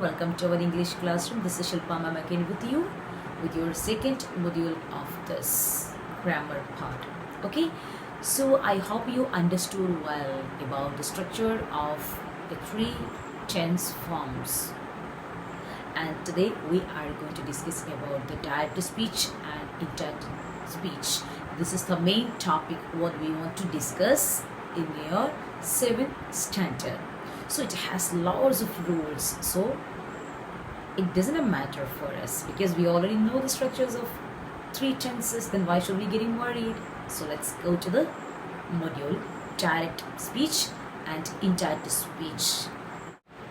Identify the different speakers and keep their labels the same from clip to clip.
Speaker 1: welcome to our English classroom. This is Shilpa Ma'am again with you with your second module of this grammar part. Okay, so I hope you understood well about the structure of the three tense forms. And today we are going to discuss about the direct speech and indirect speech. This is the main topic what we want to discuss in your 7th standard. So it has lots of rules, so it doesn't matter for us because we already know the structures of three tenses. Then why should we getting worried? So let's go to the module direct speech and indirect speech.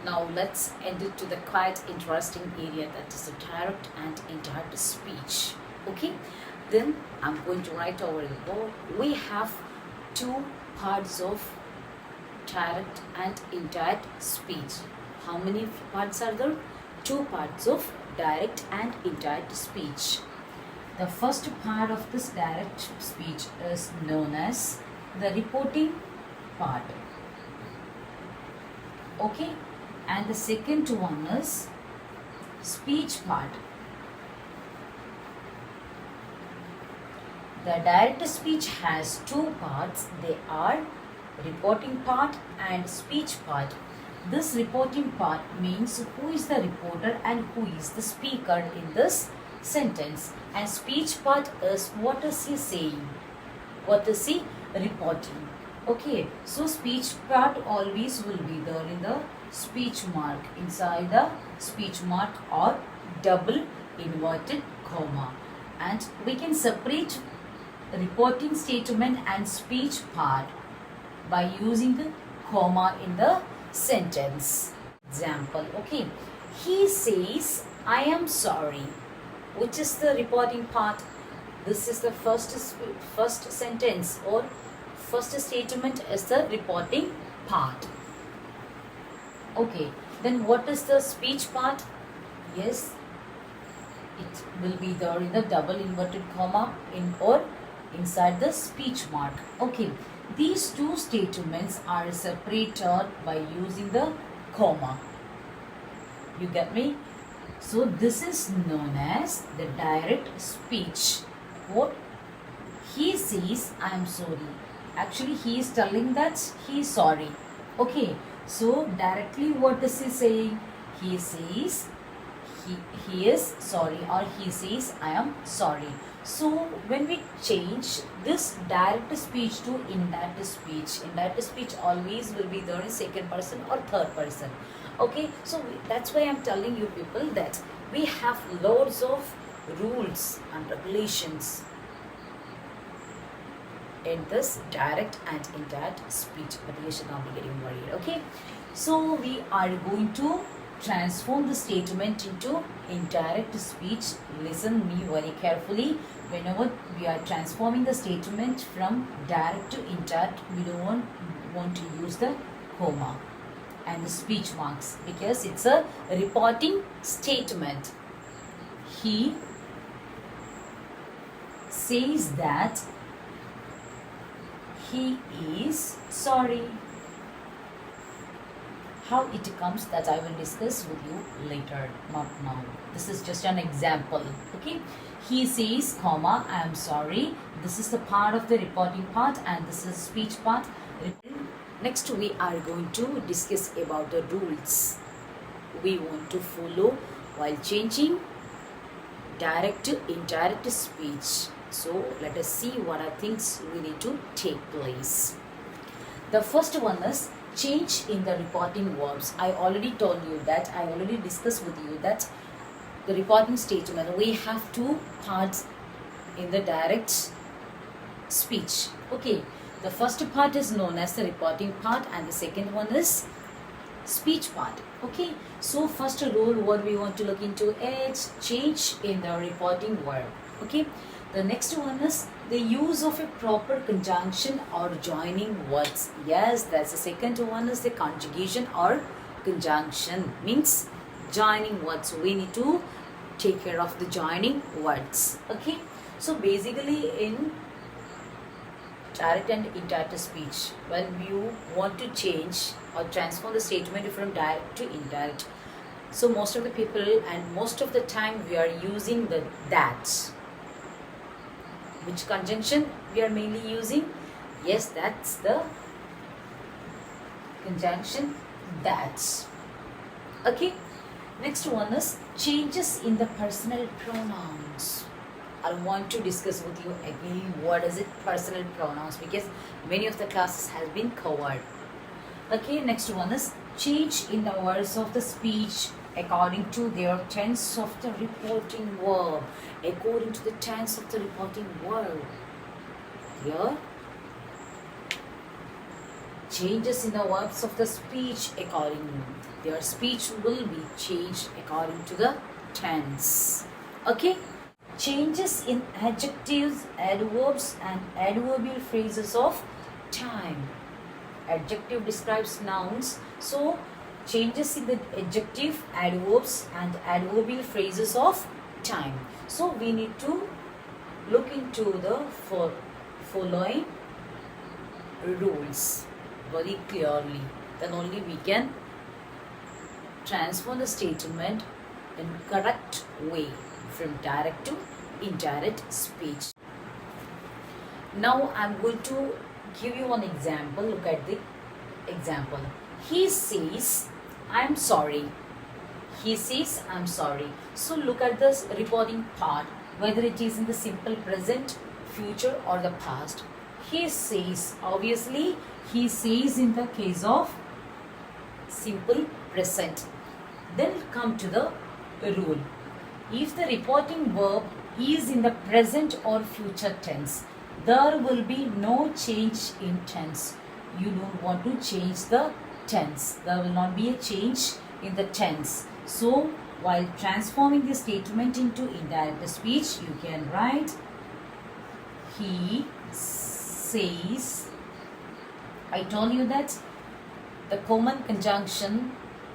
Speaker 1: Now let's enter to the quite interesting area, that is the direct and indirect speech. Okay, then I'm going to write over the board. We have two parts of direct and indirect speech. How many parts are there? Two parts of direct and indirect speech. The first part of this direct speech is known as the reporting part. Okay, and the second one is speech part. The direct speech has two parts. They are reporting part and speech part. This reporting part means who is the reporter and who is the speaker in this sentence, and speech part is what is he saying, what is he reporting. Okay, so speech part always will be there in the speech mark, inside the speech mark or double inverted comma, and we can separate reporting statement and speech part by using the comma in the sentence. Example, okay, he says I am sorry, which is the reporting part. This is the first sentence or first statement is the reporting part. Okay, then what is the speech part? Yes, it will be there in the double inverted comma in or inside the speech mark. Okay, these two statements are separated by using the comma. You get me? So this is known as the direct speech. What? He says I am sorry. Actually he is telling that he is sorry. Okay, so directly what is he saying? He says he is sorry, or he says I am sorry. So when we change this direct speech to indirect speech always will be there in second person or third person. Okay, so that's why I'm telling you people that we have loads of rules and regulations in this direct and indirect speech, but you should not be getting worried. Okay, so we are going to transform the statement into indirect speech. Listen me very carefully. Whenever we are transforming the statement from direct to indirect, we don't want to use the comma and the speech marks because it's a reporting statement. He says that he is sorry. How it comes, that I will discuss with you later, not now. This is just an example. Okay, he says comma I am sorry. This is the part of the reporting part and this is speech part. Next we are going to discuss about the rules we want to follow while changing direct to indirect speech. So let us see what are things we need to take place. The first one is change in the reporting verbs. I already told you that, I already discussed with you that the reporting statement, we have two parts in the direct speech. Okay, the first part is known as the reporting part and the second one is speech part. Okay, so first rule what we want to look into is change in the reporting verb. Okay, the next one is the use of a proper conjunction or joining words. Yes, that's the second one is the conjugation or conjunction, means joining words. We need to take care of the joining words. Okay, so basically in direct and indirect speech, when you want to change or transform the statement from direct to indirect, So most of the people and most of the time we are using the that. Which conjunction we are mainly using? Yes, that's the conjunction that. Okay. Next one is changes in the personal pronouns. I want to discuss with you again what is it personal pronouns, because many of the classes has been covered. Okay, next one is change in the words of the speech according to their tense of the reporting verb. According to the tense of the reporting verb. Here, changes in the verbs of the speech according their speech will be changed according to the tense. Okay, changes in adjectives, adverbs and adverbial phrases of time. Adjective describes nouns, so changes in the adjective, adverbs and adverbial phrases of time. So we need to look into the following rules very clearly, then only we can transform the statement in correct way from direct to indirect speech. Now I'm going to give you one example. Look at the example. He says, I'm sorry. He says, I'm sorry. So look at this reporting part, whether it is in the simple present, future or the past. He says, obviously he says in the case of simple present. Then come to the rule. If the reporting verb is in the present or future tense, there will be no change in tense. You don't want to change the tense. There will not be a change in the tense. So while transforming the statement into indirect speech, you can write he says. I told you that the common conjunction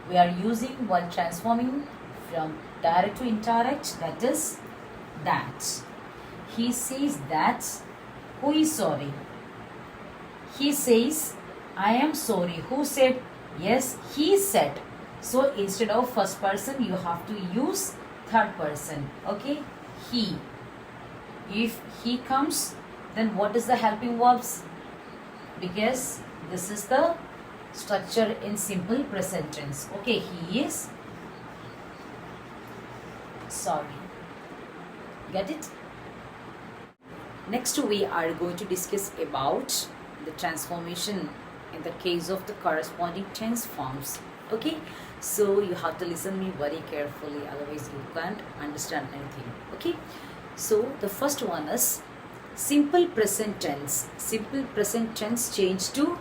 Speaker 1: we are using while transforming from direct to indirect, that is that. He says that. Who is sorry? He says, I am sorry. Who said? Yes, he said. So instead of first person, you have to use third person. Okay? He. If he comes, then what is the helping verbs? Because this is the structure in simple present tense. Okay, he is sorry. Get it? Next we are going to discuss about the transformation in the case of the corresponding tense forms. Okay, so you have to listen me very carefully, otherwise you can't understand anything. Okay, so the first one is simple present tense. Simple present tense changed to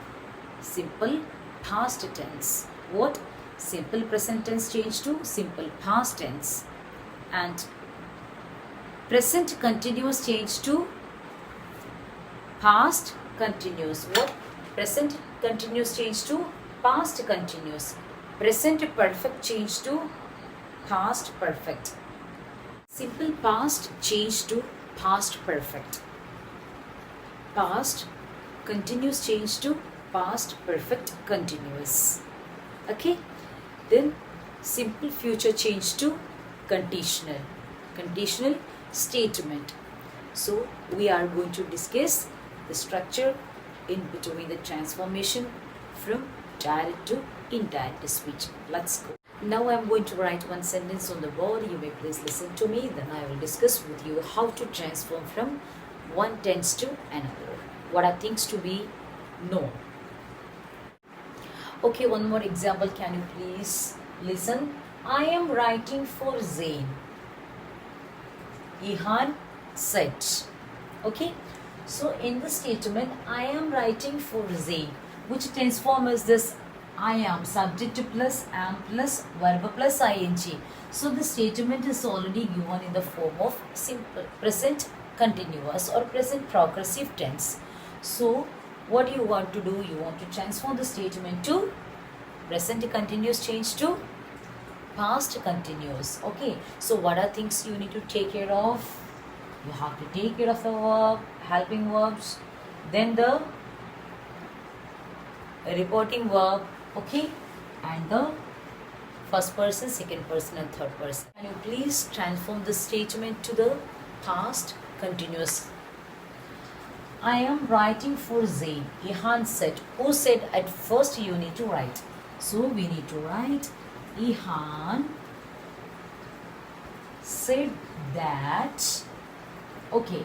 Speaker 1: simple past tense. What? Simple present tense changed to simple past tense. And present continuous changed to past continuous. What? Present continuous changed to past continuous. Present perfect changed to past perfect. Simple past changed to past perfect. Past continuous changed to past perfect continuous. Okay, then simple future changed to conditional. Conditional statement. So we are going to discuss the structure in between the transformation from direct to indirect speech. Let's go. Now I am going to write one sentence on the board. You may please listen to me. Then I will discuss with you how to transform from one tense to another. What are things to be known? Okay, one more example. Can you please listen? I am writing for Zain. Ihan said. Okay. So in the statement, I am writing for Zain. Which tense form is this? I am, subject plus am plus verb plus ing. So the statement is already given in the form of simple present continuous or present progressive tense. So what you want to do? You want to transform the statement to present continuous change to past continuous. Okay. So what are things you need to take care of? You have to take care of the verb, helping verbs, then the reporting verb, okay, and the first person, second person and third person. Can you please transform this statement to the past continuous? I am writing for Zain. Ihan said. Who said at first you need to write? So we need to write Ihan said that. Okay.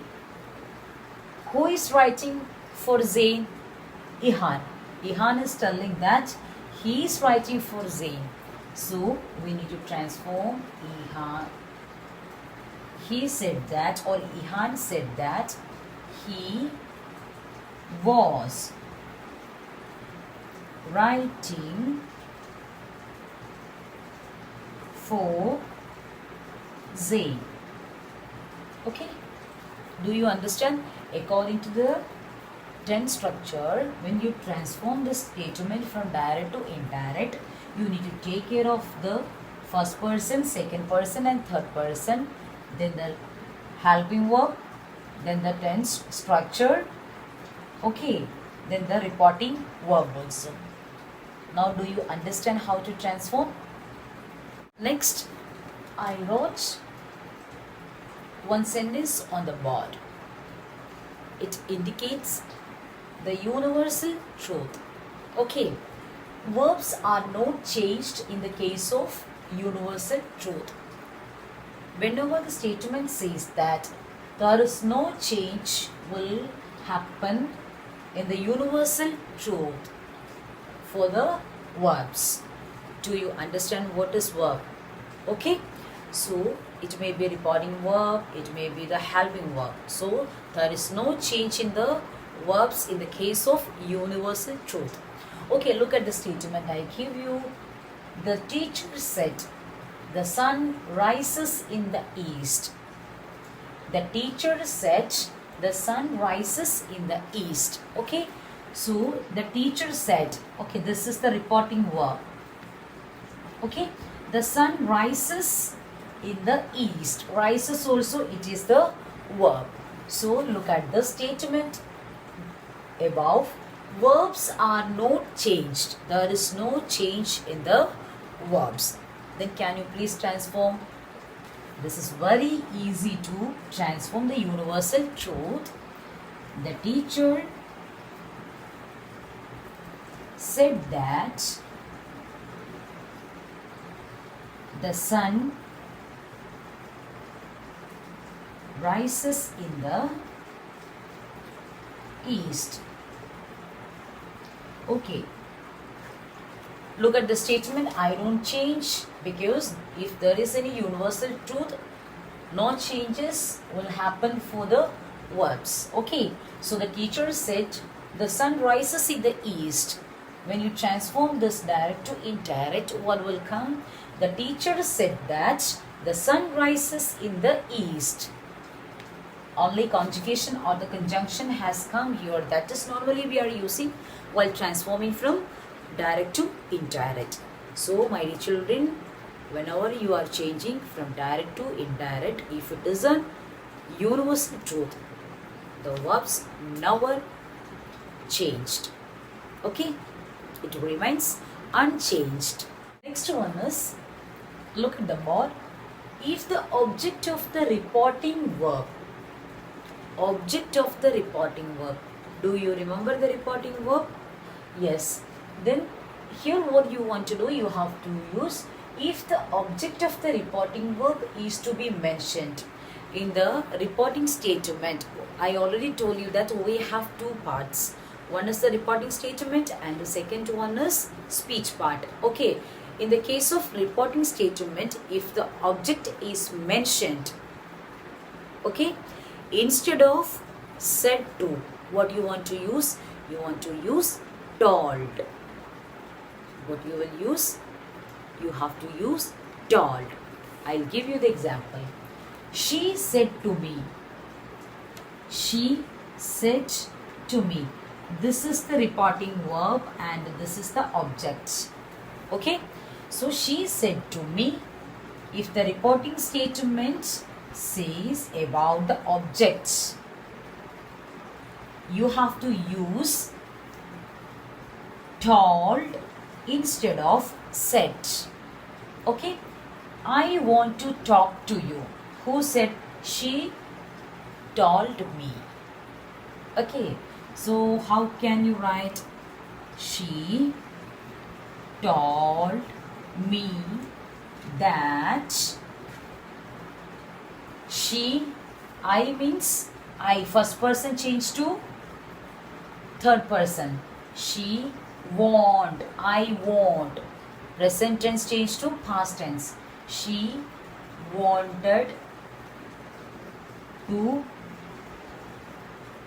Speaker 1: Who is writing for Zain? Ihan. Ihan is telling that he is writing for Zain. So we need to transform Ihan. He said that, or Ihan said that he was writing for Zain. Okay? Do you understand? According to the tense structure, when you transform the statement from direct to indirect, you need to take care of the first person, second person and third person, then the helping verb, then the tense structure, okay, then the reporting verb also. Now do you understand how to transform? Next, I wrote one sentence on the board. It indicates the universal truth. Okay, verbs are not changed in the case of universal truth. Whenever the statement says that there is no change will happen in the universal truth for the verbs. Do you understand what is verb? Okay, so it may be a reporting verb, it may be the helping verb. So there is no change in the verbs in the case of universal truth. Okay, look at the statement I give you. The teacher said the sun rises in the east. The teacher said the sun rises in the east. Okay, so the teacher said, okay, this is the reporting verb. Okay, the sun rises in the east. Rises also, it is the verb. So look at the statement above. Verbs are not changed. There is no change in the verbs. Then can you please transform? This is very easy to transform the universal truth. The teacher said that the sun rises in the east. Okay. Look at the statement. I don't change, because if there is any universal truth, no changes will happen for the verbs. Okay. So the teacher said the sun rises in the east. When you transform this direct to indirect, what will come? The teacher said that the sun rises in the east. Only conjugation or the conjunction has come here. That is normally we are using while transforming from direct to indirect. So my dear children, whenever you are changing from direct to indirect, if it is a universal truth, the verbs never changed. Okay, it remains unchanged. Next one is, look at the board. If the object of the reporting verb, do you remember the reporting verb? Yes. Then here what you want to do, you have to use if the object of the reporting verb is to be mentioned in the reporting statement. I already told you that we have two parts. One is the reporting statement and the second one is speech part. Okay, in the case of reporting statement, if the object is mentioned, okay, instead of said to, what you want to use? You want to use told. What you will use? You have to use told. I'll give you the example. She said to me. She said to me. This is the reporting verb and this is the object. Okay. So she said to me. If the reporting statement says about the object, you have to use told instead of said. Okay. I want to talk to you. Who said? She told me. Okay. So how can you write? She told me that she, I means I, first person change to third person. She want, I want. Present tense change to past tense. She wanted to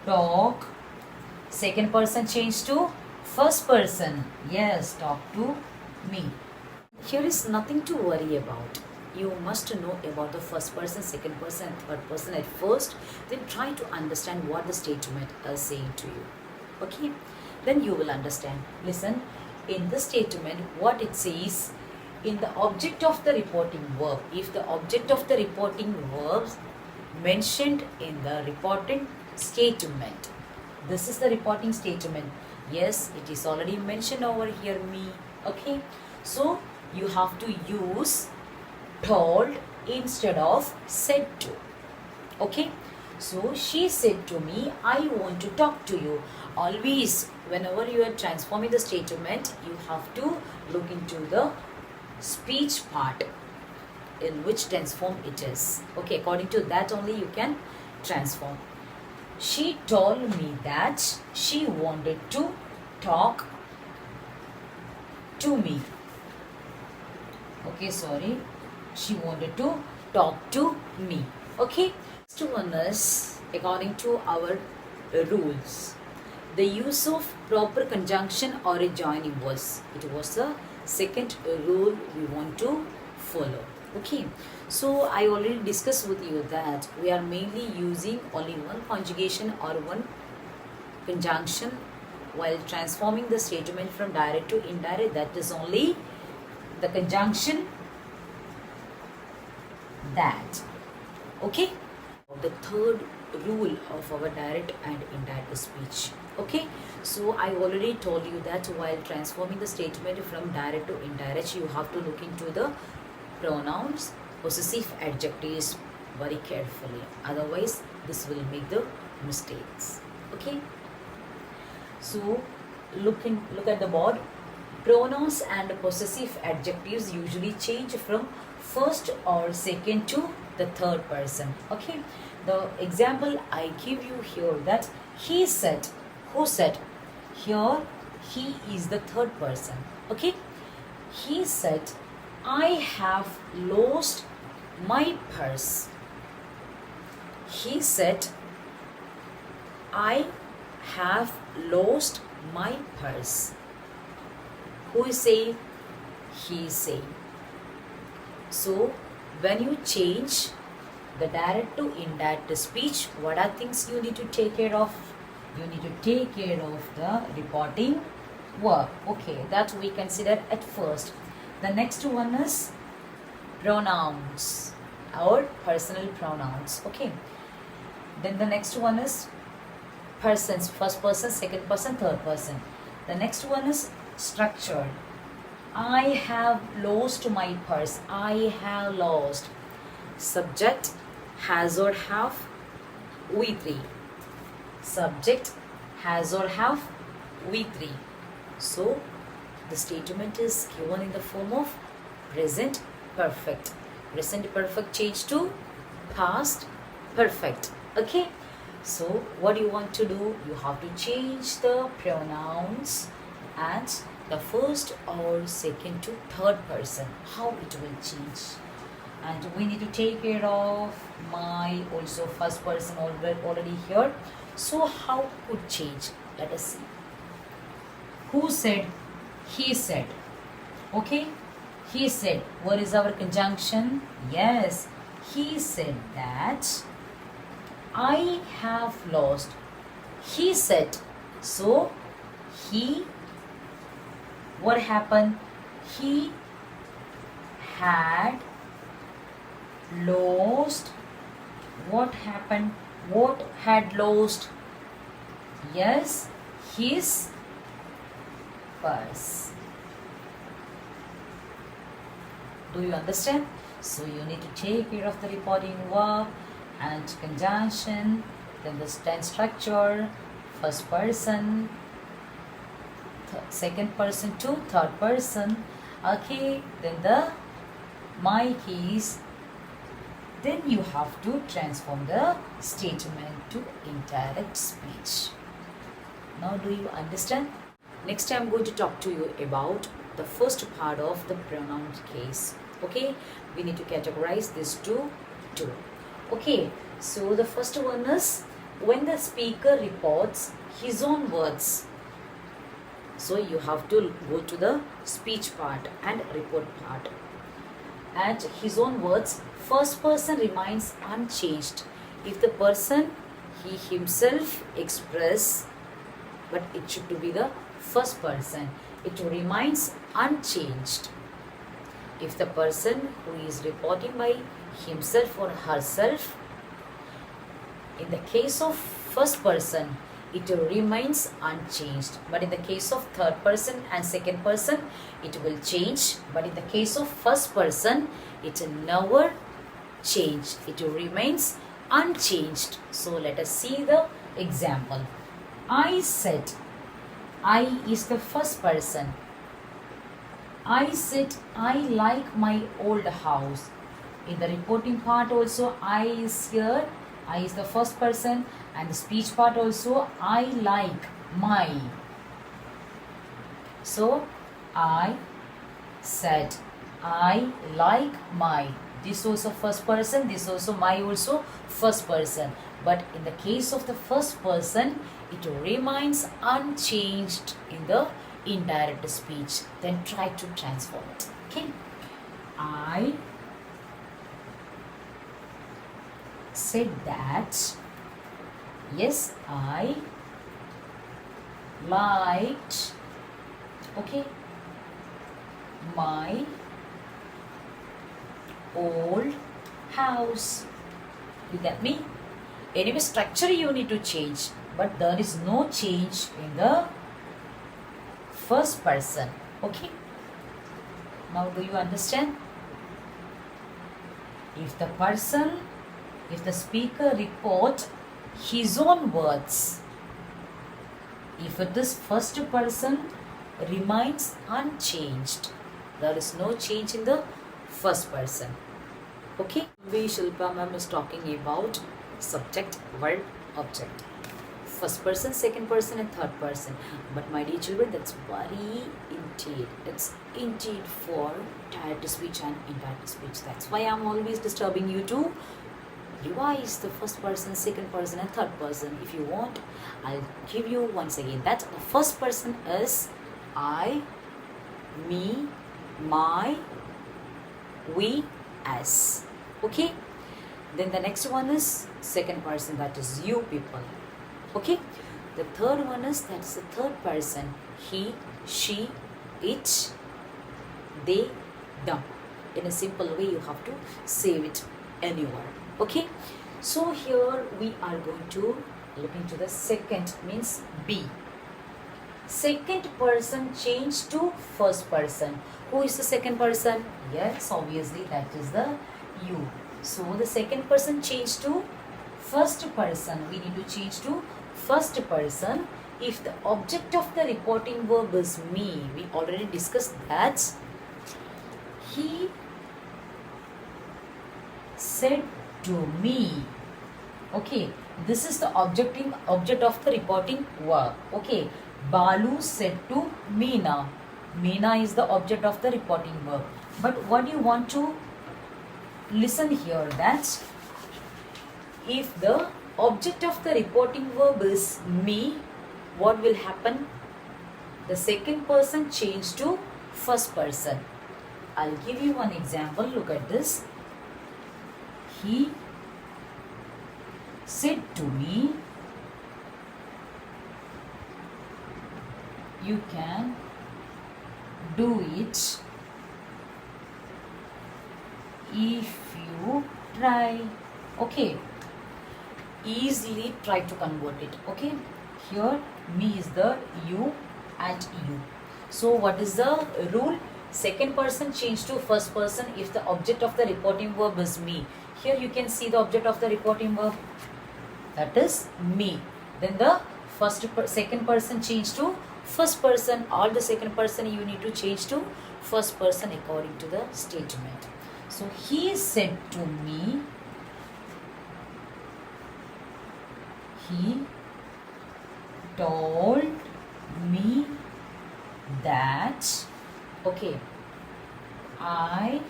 Speaker 1: talk. Second person change to first person. Yes, talk to me. Here is nothing to worry about. You must know about the first person, second person, and third person at first. Then try to understand what the statement is saying to you. Okay? Then you will understand. Listen, in the statement, what it says, in the object of the reporting verb, if the object of the reporting verbs mentioned in the reporting statement, this is the reporting statement. Yes, it is already mentioned over here, me. Okay? So, you have to use told instead of said to. Okay? So, she said to me, I want to talk to you. Always, whenever you are transforming the statement, you have to look into the speech part, in which tense form it is. Okay, according to that only you can transform. She told me that she wanted to talk to me. Okay, sorry. She wanted to talk to me. Okay. Next one is according to our rules. The use of proper conjunction or a joining was. It was the second rule we want to follow. Okay. So I already discussed with you that we are mainly using only one conjugation or one conjunction while transforming the statement from direct to indirect. That is only the conjunction that. Okay. The third rule of our direct and indirect speech. Okay. So I already told you that while transforming the statement from direct to indirect, you have to look into the pronouns, possessive adjectives very carefully. Otherwise, this will make the mistakes. Okay. So look at the board. Pronouns and possessive adjectives usually change from first or second to the third person. Okay. The example I give you here, that he said, who said? Here he is the third person. Okay. He said, I have lost my purse. He said, I have lost my purse. Who is saying? He is saying. So, when you change the direct to indirect speech, what are things you need to take care of? You need to take care of the reporting verb. Okay, that we consider at first. The next one is pronouns or personal pronouns. Okay. Then the next one is persons, first person, second person, third person. The next one is structure. I have lost my purse. I have lost. Subject, has or have, we three. Subject, has or have, we three. So the statement is given in the form of present perfect. Present perfect change to past perfect. Okay. So what you want to do? You have to change the pronouns and the first or second to third person. How it will change? And we need to take care of my also first person already here. So how could change? Let us see. Who said? He said. Okay. He said. What is our conjunction? Yes. He said that I have lost. He said. So he, what happened? He had lost. What happened? What had lost? Yes, his purse. Do you understand? So you need to take care of the reporting verb and conjunction, then the tense structure, first person, second person to third person. Okay, then the my case. Then you have to transform the statement to indirect speech. Now do you understand? Next I am going to talk to you about the first part of the pronoun case. Okay, we need to categorize this two. Okay, so the first one is when the speaker reports his own words. So you have to go to the speech part and report part. And his own words, first person remains unchanged. If the person he himself express, but it should be the first person, it remains unchanged. If the person who is reporting by himself or herself, in the case of first person, it remains unchanged. But in the case of third person and second person, it will change. But in the case of first person, it never change. It remains unchanged. So let us see the example. I said. I is the first person. I said I like my old house. In the reporting part also, I is here. I is the first person, and the speech part also, I like my. So I said I like my. This also first person, this also my also first person. But in the case of the first person, it remains unchanged in the indirect speech. Then try to transform it. Okay. I said that, yes, I liked, okay, my old house. You get me? Anyway, structure you need to change, but there is no change in the first person. Okay. Now do you understand? If the speaker report his own words, if it is first person, remains unchanged. There is no change in the first person. Okay. Shilpa ma'am is talking about subject, verb, object. First person, second person and third person. But my dear children, that's very indeed. It's indeed for direct speech and indirect speech. That's why I'm always disturbing you to revise the first person, second person and third person. If you want, I'll give you once again. That the first person is I, me, my, we, us. Okay. Then the next one is second person, that is you people. Okay. The third one is, that's the third person, he, she, it, they, them. In a simple way, you have to save it anywhere. Okay. So here we are going to look into the second, means B. Second person changed to first person. Who is the second person? Yes, obviously that is the you. So the second person changed to first person. We need to change to first person. If the object of the reporting verb is me, we already discussed that. He said to me. Okay, this is the object of the reporting verb. Okay, Balu said to Meena. Meena is the object of the reporting verb. But what you want to listen here, that if the object of the reporting verb is me, what will happen? The second person changed to first person. I'll give you one example. Look at this. He said to me, you can do it if you try. Okay. Easily try to convert it. Okay. Here me is the you and you. So what is the rule? Second person change to first person if the object of the reporting verb is me. Here you can see the object of the reporting verb, that is me. Then the second person change to first person. All the second person you need to change to first person according to the statement. So he said to me, he told me that, okay, I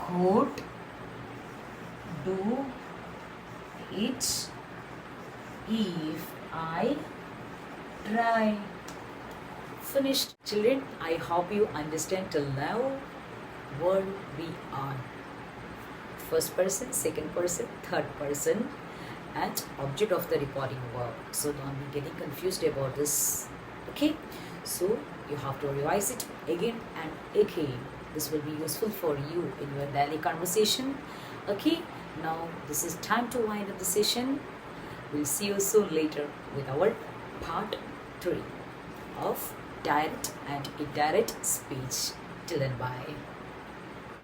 Speaker 1: could do it if I try. Finished. Children, I hope you understand till now what we are. First person, second person, third person, and object of the reporting verb. So don't be getting confused about this. Okay, so you have to revise it again and again. This will be useful for you in your daily conversation. Okay, now this is time to wind up the session. We'll see you soon later with our part 3 of direct and indirect speech. Till then, bye.